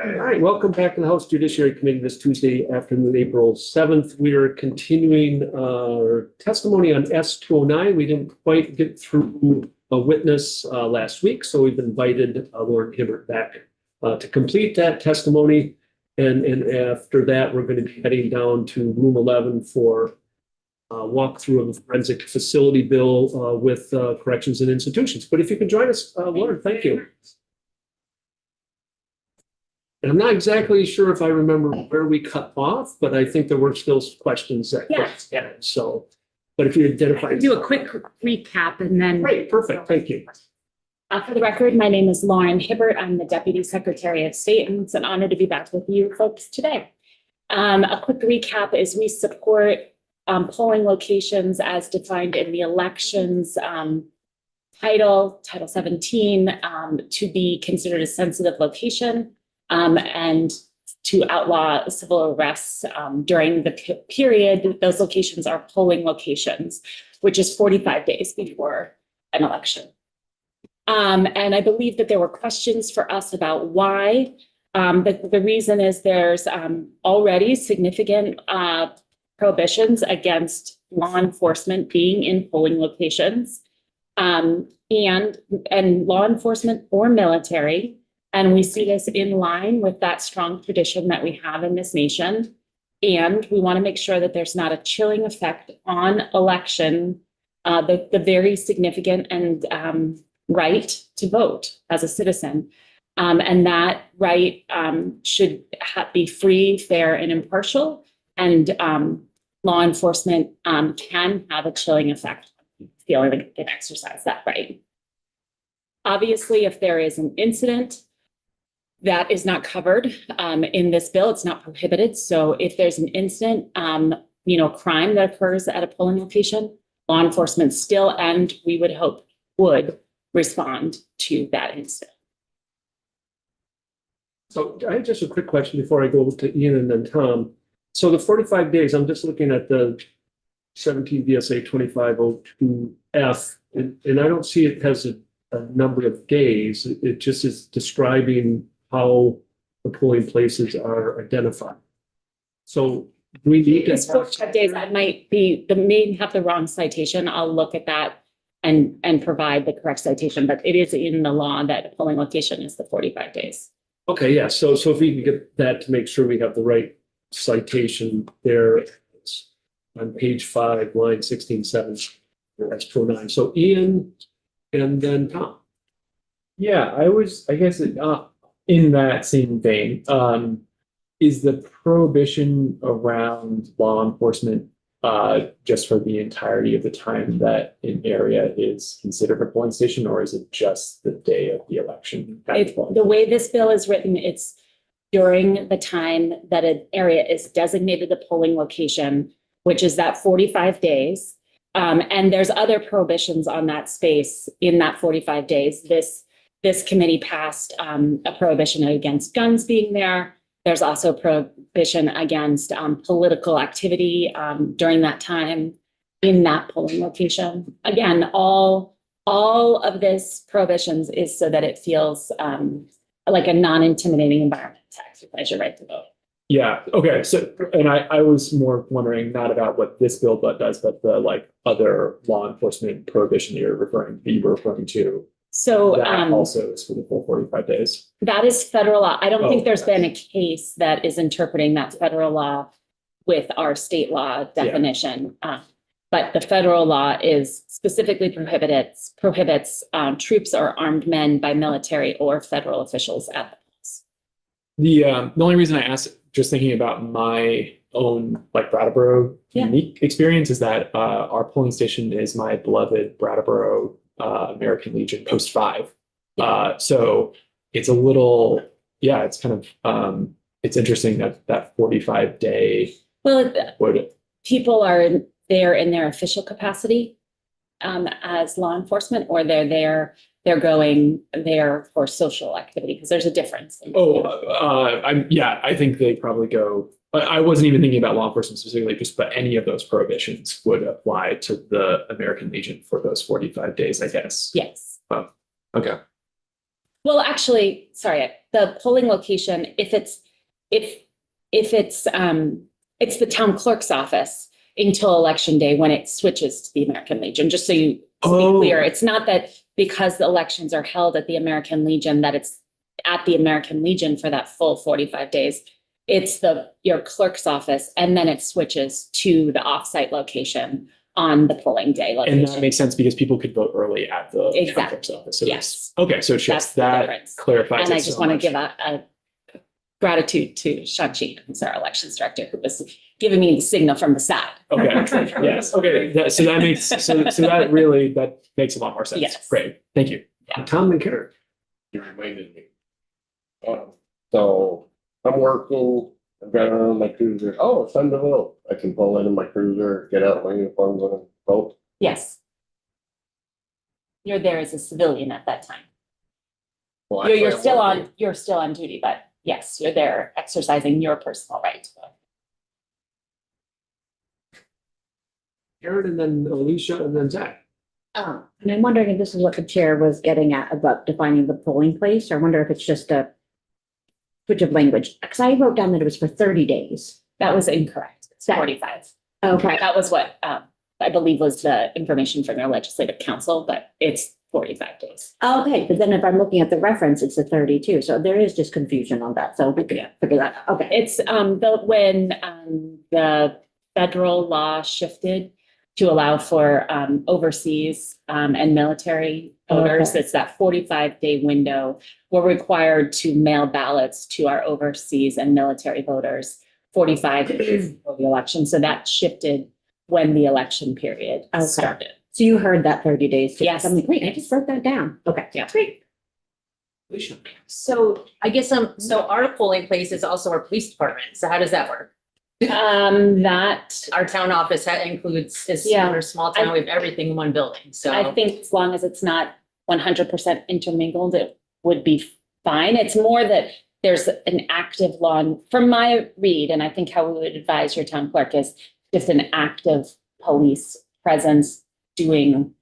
All right, welcome back to the House Judiciary Committee this Tuesday afternoon, April 7th. We are continuing our testimony on S-209. We didn't quite get through a witness last week, so we've invited Lauren Hibbert back to complete that testimony. And after that, we're going to be heading down to room 11 for a walkthrough of the forensic facility bill with corrections and institutions. But if you can join us, Lauren, thank you. And I'm not exactly sure if I remember where we cut off, but I think there were still questions that so, but if you identify. Do a quick recap and then. Great, perfect, thank you. For the record, my name is Lauren Hibbert. I'm the Deputy Secretary of State, and it's an honor to be back with you folks today. A quick recap is we support polling locations as defined in the elections Title 17 to be considered a sensitive location. And to outlaw civil arrests during the period, those locations are polling locations, which is 45 days before an election. And I believe that there were questions for us about why. The reason is there's already significant prohibitions against law enforcement being in polling locations and law enforcement or military. And we see this in line with that strong tradition that we have in this nation. And we want to make sure that there's not a chilling effect on election, the very significant and right to vote as a citizen. And that right should be free, fair, and impartial. And law enforcement can have a chilling effect on feeling like they can exercise that right. Obviously, if there is an incident, that is not covered in this bill. It's not prohibited. So if there's an incident, crime that occurs at a polling location, law enforcement still, and we would hope would respond to that incident. So I have just a quick question before I go to Ian and then Tom. So the 45 days, I'm just looking at the 17 VSA 2502F, and I don't see it has a number of days. It just is describing how the polling places are identified. So we need to. 45 days. I may have the wrong citation. I'll look at that and provide the correct citation, but it is in the law that a polling location is the 45 days. Okay, yeah. So if we can get that to make sure we have the right citation there, it's on page 5, line 16.7. That's pro 9. So Ian and then Tom. Yeah, I guess in that same vein, is the prohibition around law enforcement just for the entirety of the time that an area is considered a polling station, or is it just the day of the election? The way this bill is written, it's during the time that an area is designated a polling location, which is that 45 days. And there's other prohibitions on that space in that 45 days. This committee passed a prohibition against guns being there. There's also prohibition against political activity during that time in that polling location. Again, all of this prohibitions is so that it feels like a non-intimidating environment to exercise your right to vote. Yeah. Okay. So, and I was more wondering not about what this bill does, but the other law enforcement prohibition you were referring to. So that also is for the full 45 days. That is federal law. I don't think there's been a case that is interpreting that federal law with our state law definition. But the federal law is specifically prohibits troops or armed men by military or federal officials at the polls. The only reason I asked, just thinking about my own Brattleboro unique experience, is that our polling station is my beloved Brattleboro American Legion Post 5. So it's a little, it's kind of, it's interesting that 45 day. Well, people are there in their official capacity as law enforcement, or they're going there for social activity, because there's a difference. I think they probably go. I wasn't even thinking about law enforcement specifically, but any of those prohibitions would apply to the American Legion for those 45 days, I guess. Yes. Oh, okay. Well, actually, sorry, the polling location, if it's the town clerk's office until election day when it switches to the American Legion, just so you, to be clear, it's not that because the elections are held at the American Legion, that it's at the American Legion for that full 45 days. It's your clerk's office, and then it switches to the offsite location on the polling day And location. that makes sense because people could vote early at the Exactly. clerk's office. So Yes. okay, so it's That's just the that difference. clarifies. And I it just so want to much. give a gratitude to Shanchi, who's our elections director, who was giving me the signal from the side. Okay, yes, okay, so that makes, so that really, that makes a lot more sense. Yes. Great, thank you. Tom and Karen. You reminded me. So I'm working, I've got on my cruiser. Oh, it's time to vote. I can pull into my cruiser, get out my uniform, go and vote. Yes. You're there as a civilian at that time. Well, You're actually, I'm working. you're still on duty, but yes, you're there exercising your personal right to vote. Karen and then Alicia and then Zach. And I'm wondering if this is what the chair was getting at about defining the polling place, or I wonder if it's just a switch of language, because I wrote down that it was for 30 days. That was incorrect. It's That- 45. Okay, That was what I believe was the information from your legislative council, but it's 45 days. okay, but then if I'm looking at the reference, it's a 32, so there is just confusion on that, so we can figure that out, okay. It's when the federal law shifted to allow for overseas and military voters, Okay. it's that 45-day window. We're required to mail ballots to our overseas and military voters 45 days before the election. So that shifted when the election period Okay. started. So you heard that 30 days? too. Yes. I'm like, wait, I just wrote that down, okay. Yeah. Great. Alicia. So I guess, so our polling place is also our police department. So how does that work? That Our town office includes, Yeah. we're a small town, we have everything in one building, so. I think as long as it's not 100% intermingled, it would be fine. It's more that there's an active law, from my read, and I think how we would advise your town clerk is just an active police presence doing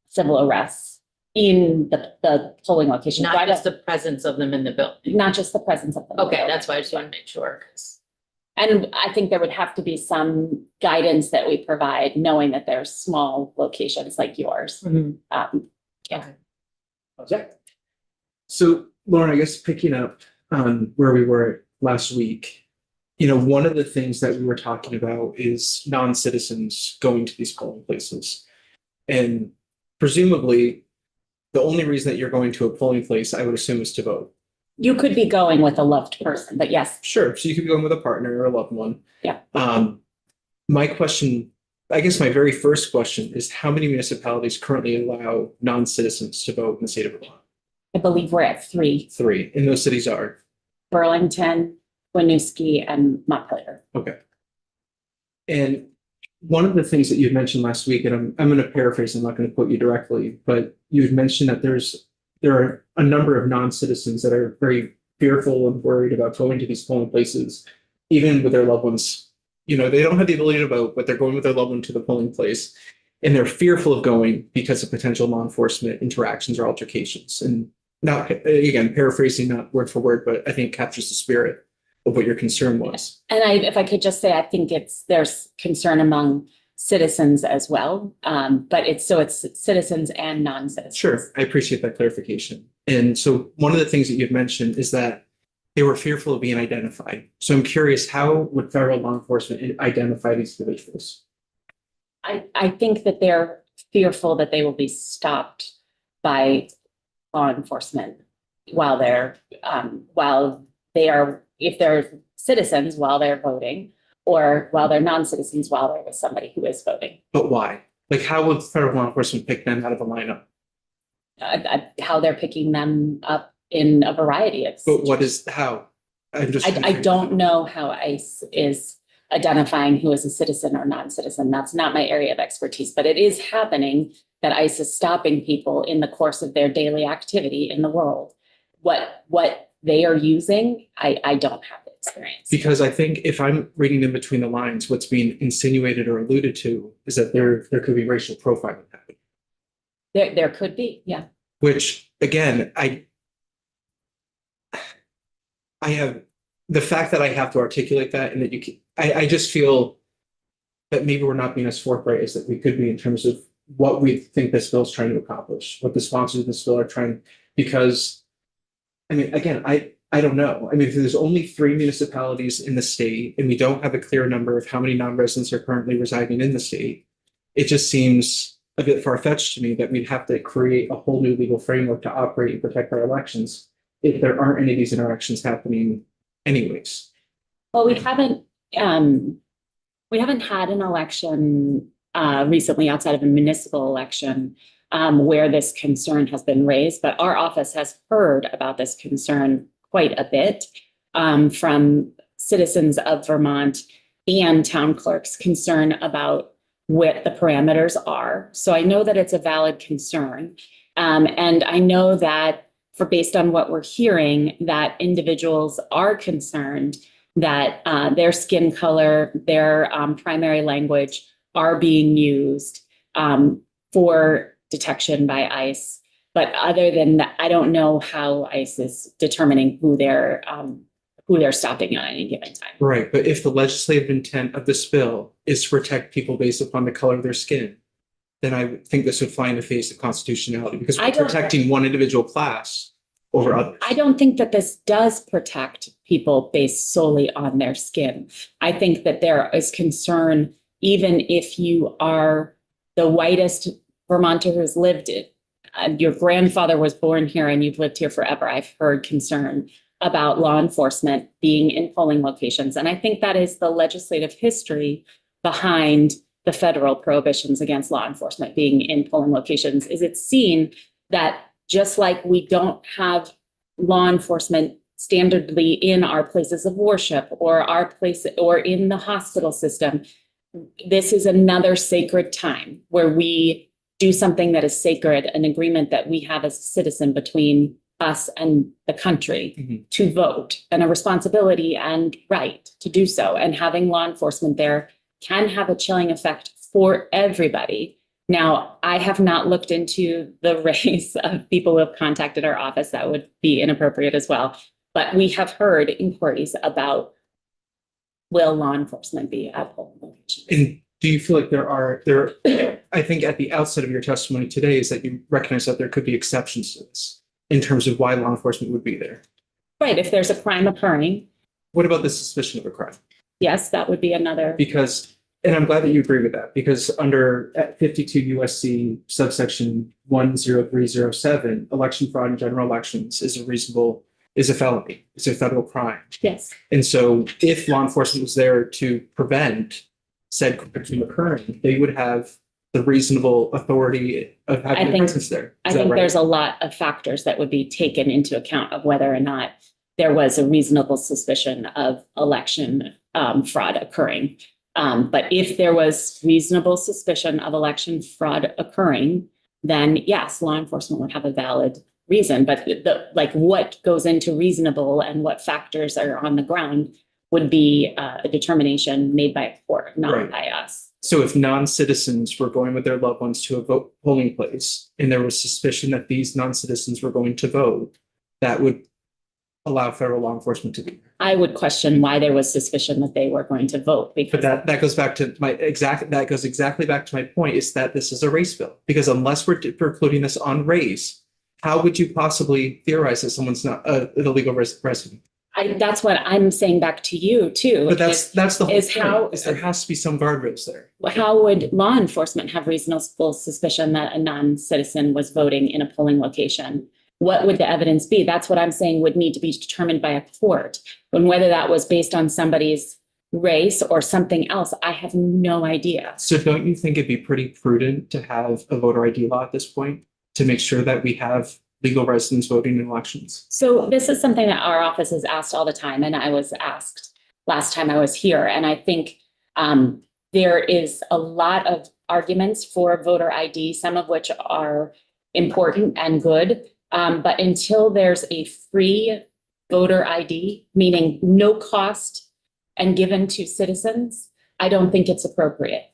civil arrests in the polling location. Not just the presence of them in the building. Not just the presence of them. Okay, that's why I just want to make sure. 'Cause- And I think there would have to be some guidance that we provide, knowing that there's small locations like yours. Yeah. Zach. So Lauren, I guess picking up on where we were last week, one of the things that we were talking about is non-citizens going to these polling places. And presumably, the only reason that you're going to a polling place, I would assume, is to vote. You could be going with a loved person, but yes, Sure. So you could be going with a partner or a loved one. Yeah. My question, I guess my very first question is how many municipalities currently allow non-citizens to vote in the state of Vermont? I believe we're at 3: 3. And those cities are? Burlington, Winooski, and Montpelier. Okay. And one of the things that you had mentioned last week, and I'm going to paraphrase, I'm not going to quote you directly, but you had mentioned that there are a number of non-citizens that are very fearful and worried about going to these polling places, even with their loved ones. They don't have the ability to vote, but they're going with their loved one to the polling place. And they're fearful of going because of potential law enforcement interactions or altercations. And not, again, paraphrasing, not word for word, but I think captures the spirit of what your concern was. And if I could just say, I think there's concern among citizens as well. But it's citizens and non-citizens. Sure, I appreciate that clarification. And so one of the things that you've mentioned is that they were fearful of being identified. So I'm curious, how would federal law enforcement identify these individuals? I think that they're fearful that they will be stopped by law enforcement while if they're citizens while they're voting, or while they're non-citizens while they're with somebody who is voting. But why? Like, how would federal law enforcement pick them out of a lineup? How they're picking them up in a variety of. But what is, how? I'm just. I don't know how ICE is identifying who is a citizen or non-citizen. That's not my area of expertise, but it is happening that ICE is stopping people in the course of their daily activity in the world. What they are using, I don't have the experience. Because I think if I'm reading in between the lines, what's being insinuated or alluded to is that there could be racial profiling happening. There could be, yeah. Which, again, the fact that I have to articulate that and that you can, I just feel that maybe we're not being as forthright as that we could be in terms of what we think this bill is trying to accomplish, what the sponsors of this bill are trying, because, I mean, again, I don't know. I mean, if there's only 3 municipalities in the state and we don't have a clear number of how many non-residents are currently residing in the state, it just seems a bit far-fetched to me that we'd have to create a whole new legal framework to operate and protect our elections if there aren't any of these interactions happening anyways. Well, we haven't had an election recently outside of a municipal election where this concern has been raised, but our office has heard about this concern quite a bit from citizens of Vermont and town clerks concerned about what the parameters are. So I know that it's a valid concern. And I know that based on what we're hearing, that individuals are concerned that their skin color, their primary language are being used for detection by ICE. But other than that, I don't know how ICE is determining who they're stopping at any given time. Right, but if the legislative intent of this bill is to protect people based upon the color of their skin, then I would think this would fly in the face of constitutionality because we're protecting one individual class over others. I don't think that this does protect people based solely on their skin. I think that there is concern, even if you are the whitest Vermonter who's lived it, your grandfather was born here and you've lived here forever. I've heard concern about law enforcement being in polling locations. And I think that is the legislative history behind the federal prohibitions against law enforcement being in polling locations. Is it's seen that just like we don't have law enforcement standardly in our places of worship or our place or in the hospital system, this is another sacred time where we do something that is sacred, an agreement that we have as a citizen between us and the country to vote, and a responsibility and right to do so. And having law enforcement there can have a chilling effect for everybody. Now, I have not looked into the race of people who have contacted our office. That would be inappropriate as well. But we have heard inquiries about, will law enforcement be at polling locations? And do you feel like I think at the outset of your testimony today is that you recognize that there could be exceptions to this in terms of why law enforcement would be there. Right, if there's a crime occurring. What about the suspicion of a crime? Yes, that would be another. Because, and I'm glad that you agree with that, because under 52 USC subsection 10307, election fraud in general elections is a felony. It's a federal crime. Yes. And so if law enforcement was there to prevent said crime from occurring, they would have the reasonable authority of having a presence there. I think there's a lot of factors that would be taken into account of whether or not there was a reasonable suspicion of election fraud occurring. But if there was reasonable suspicion of election fraud occurring, then yes, law enforcement would have a valid reason. But what goes into reasonable and what factors are on the ground would be a determination made by a court, not by us. So if non-citizens were going with their loved ones to a polling place and there was suspicion that these non-citizens were going to vote, that would allow federal law enforcement to be there. I would question why there was suspicion that they were going to vote. But that goes back to exactly back to my point, is that this is a race bill. Because unless we're precluding this on race, how would you possibly theorize that someone's not an illegal resident? That's what I'm saying back to you too. But that's the whole is point, how is there has to be some guardrails there. How would law enforcement have reasonable suspicion that a non-citizen was voting in a polling location? What would the evidence be? That's what I'm saying would need to be determined by a court. And whether that was based on somebody's race or something else, I have no idea. So don't you think it'd be pretty prudent to have a voter ID law at this point to make sure that we have legal residents voting in elections? So this is something that our office is asked all the time, and I was asked last time I was here. And I think there is a lot of arguments for voter ID, some of which are important and good. But until there's a free voter ID, meaning no cost and given to citizens, I don't think it's appropriate.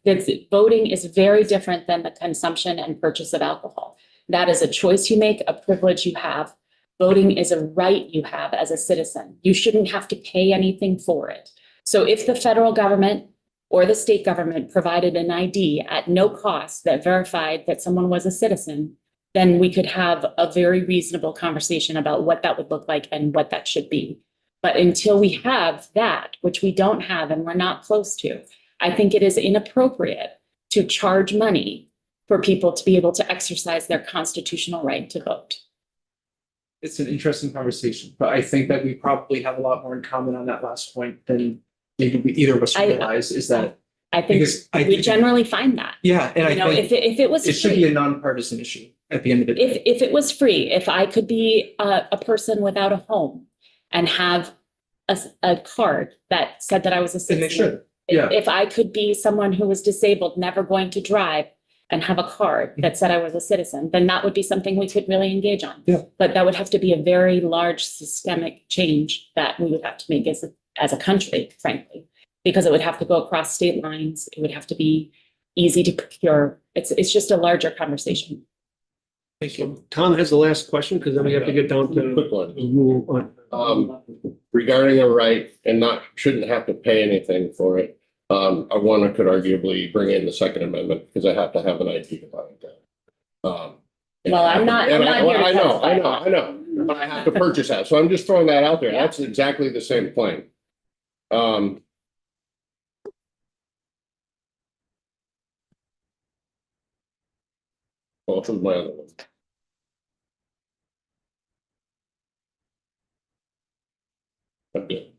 Voting is very different than the consumption and purchase of alcohol. That is a choice you make, a privilege you have. Voting is a right you have as a citizen. You shouldn't have to pay anything for it. So if the federal government or the state government provided an ID at no cost that verified that someone was a citizen, then we could have a very reasonable conversation about what that would look like and what that should be. But until we have that, which we don't have and we're not close to, I think it is inappropriate to charge money for people to be able to exercise their constitutional right to vote. It's an interesting conversation, but I think that we probably have a lot more in common on that last point than maybe either of us realize, is that, I think because I we think, generally find that. yeah, and I You know, think if it was it should be a free, nonpartisan issue at the end of the day. if it was free, if I could be a person without a home and have a card that said that I was a And they citizen. should, yeah. If I could be someone who was disabled, never going to drive, and have a card that said I was a citizen, then that would be something we could really engage on. Yeah. But that would have to be a very large systemic change that we would have to make as a country, frankly, because it would have to go across state lines. It would have to be easy to procure. It's just a larger conversation. Thank you. Tom has the last question, because then we have to get down to Quick one. the rule on. Regarding a right and shouldn't have to pay anything for it. I could arguably bring in the Second Amendment because I have to have an ID to buy it. Well, I'm not here to I know, but I have to purchase that. So I'm just throwing that out there. Yeah. That's exactly the same point. Both of my other ones. I'm good.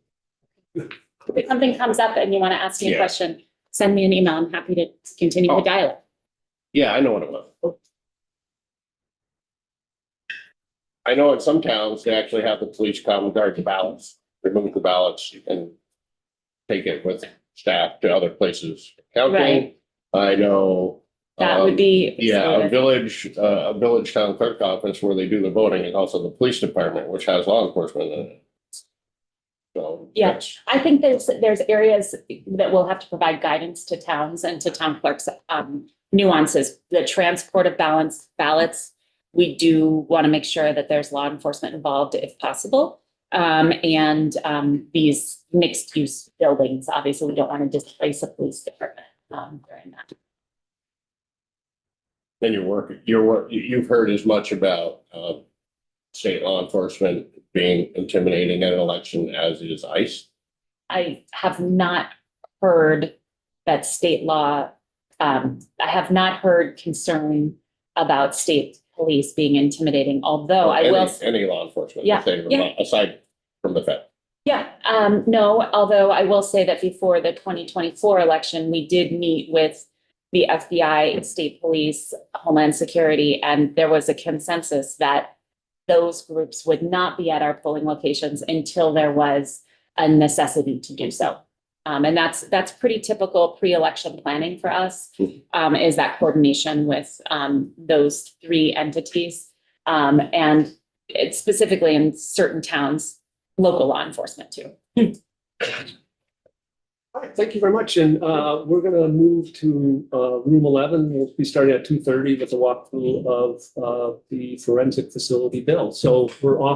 If something comes up and you want to ask me a Yeah. question, send me an email. I'm happy to continue the Oh. dialogue. Yeah, I know what it was. I know in some towns, they actually have the police come guard the ballots, remove the ballots and take it with staff to other places counting. Right. I know. That would be. Yeah, a village town clerk office where they do the voting and also the police department, which has law enforcement in it. So. Yeah. that's- I think there's areas that we'll have to provide guidance to towns and to town clerks, nuances, the transport of ballots. We do want to make sure that there's law enforcement involved if possible. And these mixed use buildings, obviously, we don't want to displace a police department during that. Then you've heard as much about state law enforcement being intimidating at an election as is ICE. I have not heard that state law, I have not heard concern about state police being intimidating, although I will. Any law enforcement. Yeah, Aside from the Fed. Yeah, no, although I will say that before the 2024 election, we did meet with the FBI, state police, Homeland Security, and there was a consensus that those groups would not be at our polling locations until there was a necessity to do so. And that's pretty typical pre-election planning for us, is that coordination with those three entities. And it's specifically in certain towns, local law enforcement too. All right, thank you very much. And we're going to move to room 11. We'll be starting at 2:30 with a walkthrough of the forensic facility bill. So we're off.